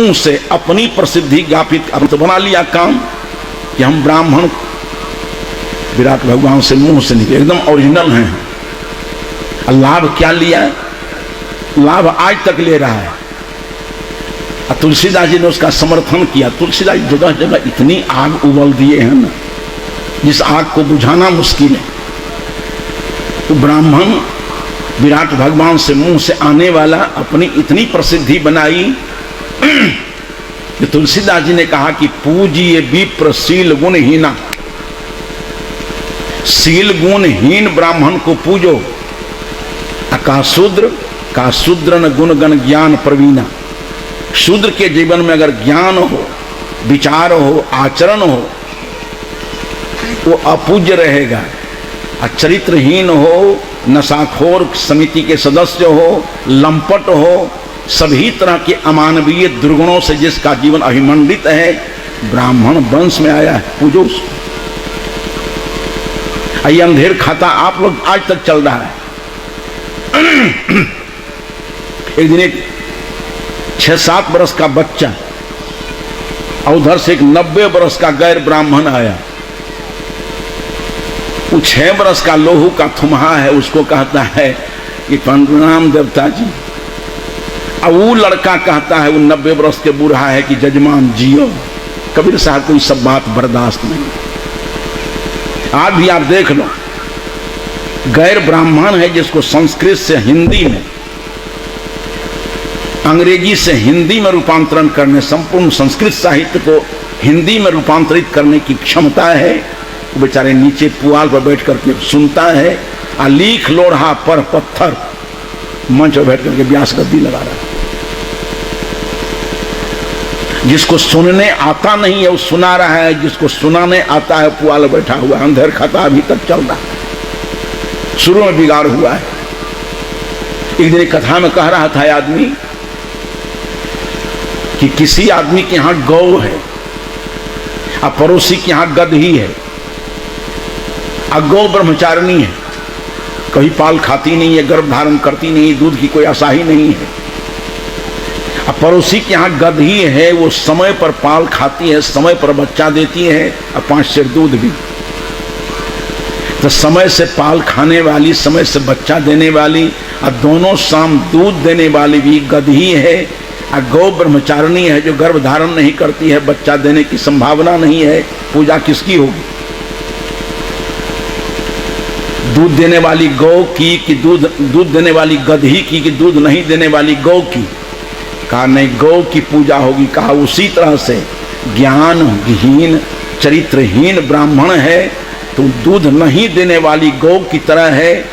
मुंह से अपनी प्रसिद्धि ज्ञापित तो बना लिया काम कि हम ब्राह्मण विराट भगवान से मुंह से निकले, एकदम ओरिजिनल हैं। लाभ क्या लिया? लाभ आज तक ले रहा है। तुलसीदास जी ने उसका समर्थन किया। तुलसीदास जगह जगह इतनी आग उबल दिए हैं ना, जिस आग को बुझाना मुश्किल है। तो ब्राह्मण विराट भगवान से मुंह से आने वाला अपनी इतनी प्रसिद्धि बनाई कि तुलसीदास जी ने कहा कि पूजिए विप्र शील गुणहीना, शील गुणहीन ब्राह्मण को पूजो। का शूद्र न गुण गण ज्ञान प्रवीणा। शूद्र के जीवन में अगर ज्ञान हो, विचार हो, आचरण हो, वो अपूज्य रहेगा। चरित्रहीन हो, नशाखोर समिति के सदस्य हो, लंपट हो, सभी तरह के अमानवीय दुर्गुणों से जिसका जीवन अभिमंडित है, ब्राह्मण वंश में आया है, पूजो उसको। ये अंधेर खाता आप लोग आज तक चल रहा है। एक दिन एक 6-7 वर्ष का बच्चा और उधर से एक 90 वर्ष का गैर ब्राह्मण आया। वो 6 वर्ष का लोहू का थुम्हा है, उसको कहता है कि प्रणाम देवता जी। और वो लड़का कहता है, वो 90 वर्ष के बूढ़ा है, कि जजमान जियो। कबीर साहब को सब बात बर्दाश्त नहीं। आज भी आप देख लो, गैर ब्राह्मण है जिसको संस्कृत से हिंदी में, अंग्रेजी से हिंदी में रूपांतरण करने, संपूर्ण संस्कृत साहित्य को हिंदी में रूपांतरित करने की क्षमता है, वो बेचारे नीचे पुआल पर बैठ करके सुनता है। और लीख लोढ़ा पर पत्थर मंच पर बैठ करके व्यास गद्दी लगा रहा है। जिसको सुनने आता नहीं है वो सुना रहा है, जिसको सुनाने आता है पुआल बैठा हुआ। अंधेर खाता अभी तक चल रहा है, शुरू में बिगाड़ हुआ है। एक दिन कथा में कह रहा था आदमी कि किसी आदमी के यहां गौ है और पड़ोसी के यहां गदही है। और गौ ब्रह्मचारिणी है, कभी पाल खाती नहीं है, गर्भ धारण करती नहीं, दूध की कोई आशा ही नहीं है। और पड़ोसी के यहाँ गदही है, वो समय पर पाल खाती है, समय पर बच्चा देती है और 5 सेर दूध भी। तो समय से पाल खाने वाली, समय से बच्चा देने वाली और दोनों शाम दूध देने वाली भी गदही है। और गौ ब्रह्मचारिणी है जो गर्भ धारण नहीं करती है, बच्चा देने की संभावना नहीं है। पूजा किसकी होगी? दूध देने वाली गौ की कि दूध देने वाली गदही की कि दूध नहीं देने वाली गौ की? कहा नहीं, गौ की पूजा होगी। कहा उसी तरह से ज्ञानहीन चरित्रहीन ब्राह्मण है तो दूध नहीं देने वाली गौ की तरह है,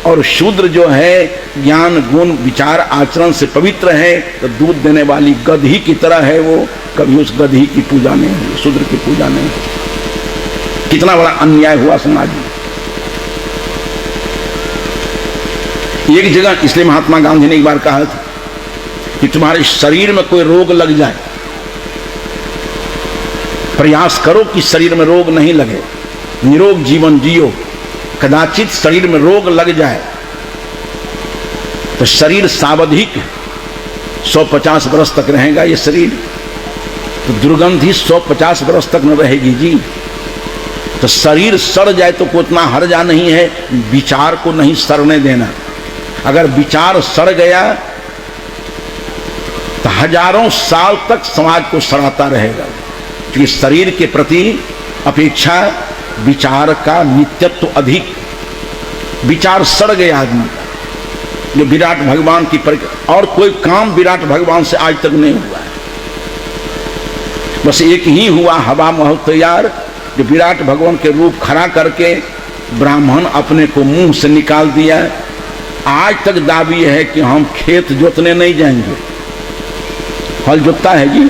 और शूद्र जो है ज्ञान गुण विचार आचरण से पवित्र है तो दूध देने वाली गदही की तरह है। वो कभी उस गदही की पूजा नहीं हुई, शूद्र की पूजा नहीं। कितना बड़ा अन्याय हुआ समाज में। एक जगह इसलिए महात्मा गांधी ने एक बार कहा था कि तुम्हारे शरीर में कोई रोग लग जाए, प्रयास करो कि शरीर में रोग नहीं लगे, निरोग जीवन जियो। कदाचित शरीर में रोग लग जाए तो शरीर सावधिक 150 वर्ष तक रहेगा ये शरीर, तो दुर्गंधी 150 वर्ष तक न रहेगी जी। तो शरीर सड़ जाए तो कोई इतना हर्जा नहीं है, विचार को नहीं सड़ने देना। अगर विचार सड़ गया तो हजारों साल तक समाज को सड़ाता रहेगा, क्योंकि शरीर के प्रति अपेक्षा विचार का नित्यत्व अधिक। विचार सड़ गया आदमी का, जो विराट भगवान की और कोई काम विराट भगवान से आज तक नहीं हुआ है। बस एक ही हुआ, हवा महल तैयार, जो विराट भगवान के रूप खड़ा करके ब्राह्मण अपने को मुंह से निकाल दिया। आज तक दावी है कि हम खेत जोतने नहीं जाएंगे। हल जोतता है जी,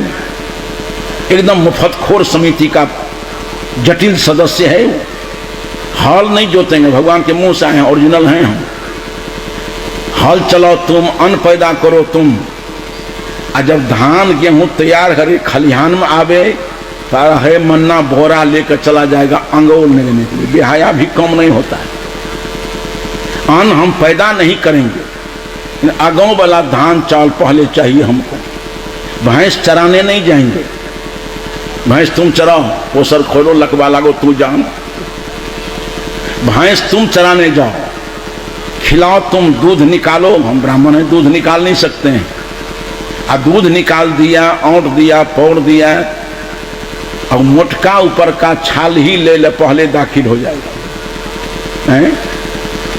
एकदम मुफ्तखोर समिति का जटिल सदस्य है वो। हल नहीं जोतेंगे, भगवान के मुंह से आए हैं, ओरिजिनल हैं हम। हल चलाओ तुम, अन्न पैदा करो तुम। और जब धान गेहूं तैयार करे खलिहान में आवे तो है मन्ना बोरा लेकर चला जाएगा अंगोल लेने के लिए। बेहया भी कम नहीं होता है। अन्न हम पैदा नहीं करेंगे, अगाऊ वाला धान चावल पहले चाहिए हमको। भैंस चराने नहीं जाएंगे, भैंस तुम चराओ, पोसर खोलो, लकवा लागो, तू जान। भैंस तुम चराने जाओ, खिलाओ तुम, दूध निकालो। हम ब्राह्मण हैं, दूध निकाल नहीं सकते हैं। और दूध निकाल दिया, औंट दिया, पौड़ दिया, और मोटका ऊपर का छाल ही ले ले, पहले दाखिल हो जाएगा। हैं?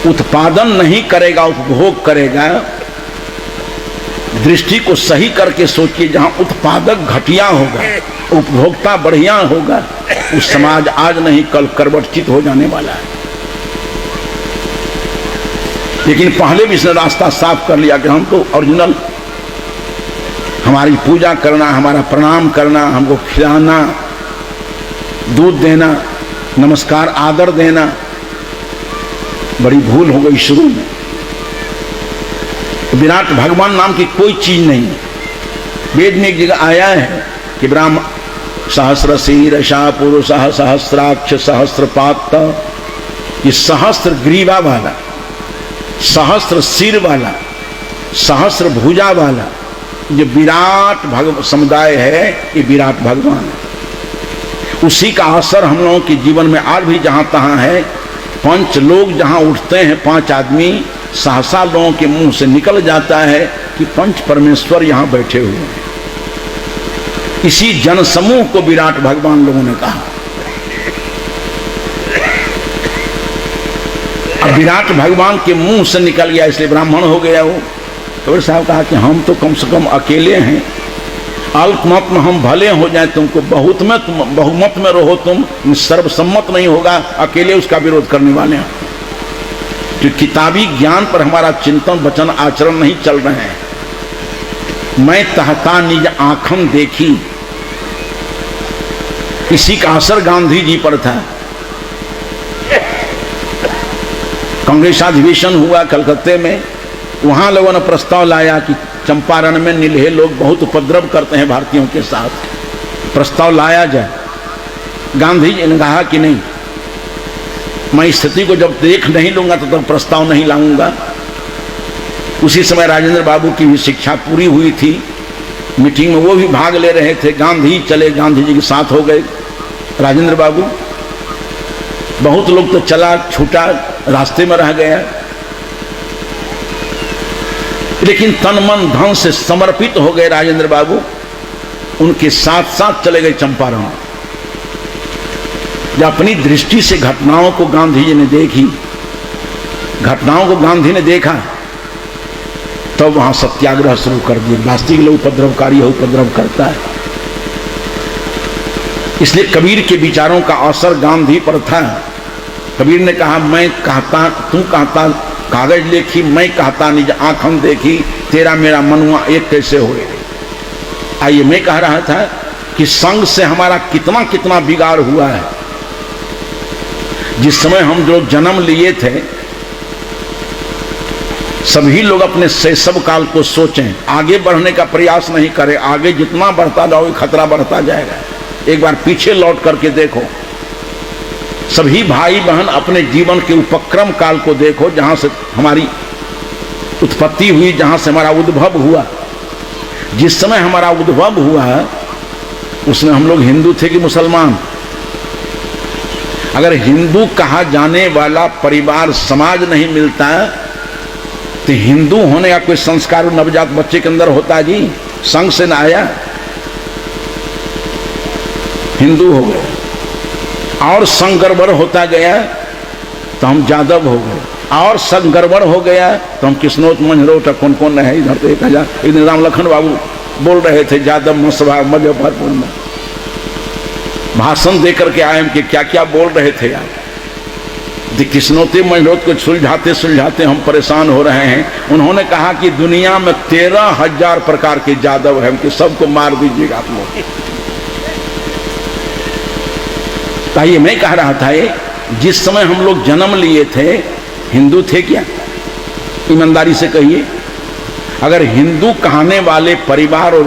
उत्पादन नहीं करेगा, उपभोग करेगा। दृष्टि को सही करके सोचिए, जहां उत्पादक घटिया होगा, उपभोक्ता बढ़िया होगा, उस समाज आज नहीं कल करवटचित हो जाने वाला है। लेकिन पहले भी इसने रास्ता साफ कर लिया कि हम तो ओरिजिनल, हमारी पूजा करना, हमारा प्रणाम करना, हमको खिलाना, दूध देना, नमस्कार आदर देना, बड़ी भूल हो गई शुरू में। विराट भगवान नाम की कोई चीज नहीं है। वेद में एक जगह आया है कि ब्राह्मण सहस्र शीर्षा पुरुष सहस्राक्ष सहस्रपात, ये सहस्र ग्रीवा वाला, सहस्र सिर वाला, सहस्र भुजा वाला जो विराट समुदाय है, ये विराट भगवान है। उसी का असर हम लोगों के जीवन में आज भी जहां तहां है। पंच लोग जहां उठते हैं, 5 आदमी, सहसा लोगों के मुंह से निकल जाता है कि पंच परमेश्वर यहां बैठे हुए हैं। इसी जन समूह को विराट भगवान लोगों ने कहा। अब विराट भगवान के मुंह से निकल गया, इसलिए ब्राह्मण हो गया वो। तो साहब कहा कि हम तो कम से कम अकेले हैं, अल्पमत में हम भले हो जाए, तुमको बहुमत में रहो, तुम सर्वसम्मत नहीं होगा, अकेले उसका विरोध करने वाले हैं। तो किताबी ज्ञान पर हमारा चिंतन वचन आचरण नहीं चल रहे हैं। मैं तहता निज आंखन देखी, इसी का असर गांधी जी पर था। कांग्रेस अधिवेशन हुआ कलकत्ते में, वहां लोगों ने प्रस्ताव लाया कि चंपारण में नीलहे लोग बहुत उपद्रव करते हैं भारतीयों के साथ, प्रस्ताव लाया जाए। गांधी जी ने कहा कि नहीं, मैं स्थिति को जब देख नहीं लूंगा तो प्रस्ताव नहीं लाऊंगा। उसी समय राजेंद्र बाबू की भी शिक्षा पूरी हुई थी, मीटिंग में वो भी भाग ले रहे थे। गांधी चले, गांधी जी के साथ हो गए राजेंद्र बाबू। बहुत लोग तो चला छूटा, रास्ते में रह गया, लेकिन तन मन धन से समर्पित हो गए राजेंद्र बाबू। उनके साथ साथ चले गए चंपारण। जब अपनी दृष्टि से घटनाओं को गांधी जी ने देखी, घटनाओं को गांधी ने देखा, तब तो वहां सत्याग्रह शुरू कर दिए। वास्तविक लोग उपद्रवकारी है, उपद्रव करता है। इसलिए कबीर के विचारों का असर गांधी पर था। कबीर ने कहा, मैं कहता तू कहता कागज लेखी, मैं कहता निज आंखन देखी, तेरा मेरा मनुआ एक कैसे होए। आइए, मैं कह रहा था कि संघ से हमारा कितना कितना बिगाड़ हुआ है। जिस समय हम लोग जन्म लिए थे, सभी लोग अपने शैशव काल को सोचें, आगे बढ़ने का प्रयास नहीं करें। आगे जितना बढ़ता जाओगे खतरा बढ़ता जाएगा। एक बार पीछे लौट करके देखो, सभी भाई बहन अपने जीवन के उपक्रम काल को देखो, जहां से हमारी उत्पत्ति हुई, जहां से हमारा उद्भव हुआ। जिस समय हमारा उद्भव हुआ उसमें हम लोग हिंदू थे कि मुसलमान। अगर हिंदू कहा जाने वाला परिवार समाज नहीं मिलता तो हिंदू होने का कोई संस्कार नवजात बच्चे के अंदर होता जी? संघ से ना आया, हिंदू हो गए। और संघ गड़बड़ होता गया तो हम जादव हो गए, और संघ गड़बड़ हो गया तो हम किस्नोत मंझरोट कौन कौन है इधर। तो 1000 एक दिन राम लखन बाबू बोल रहे थे जादव मसभा मुजफ्फरपुर में, भाषण देकर के आए कि क्या क्या बोल रहे थे यार। किस्नोते मंझरोट को सुलझाते सुलझाते हम परेशान हो रहे हैं। उन्होंने कहा कि दुनिया में 13,000 प्रकार के जादव हैं, कि सबको मार दीजिएगा आप लोग। ताइए मैं कह रहा था, जिस समय हम लोग जन्म लिए थे हिंदू थे क्या? ईमानदारी से कहिए। अगर हिंदू कहने वाले परिवार और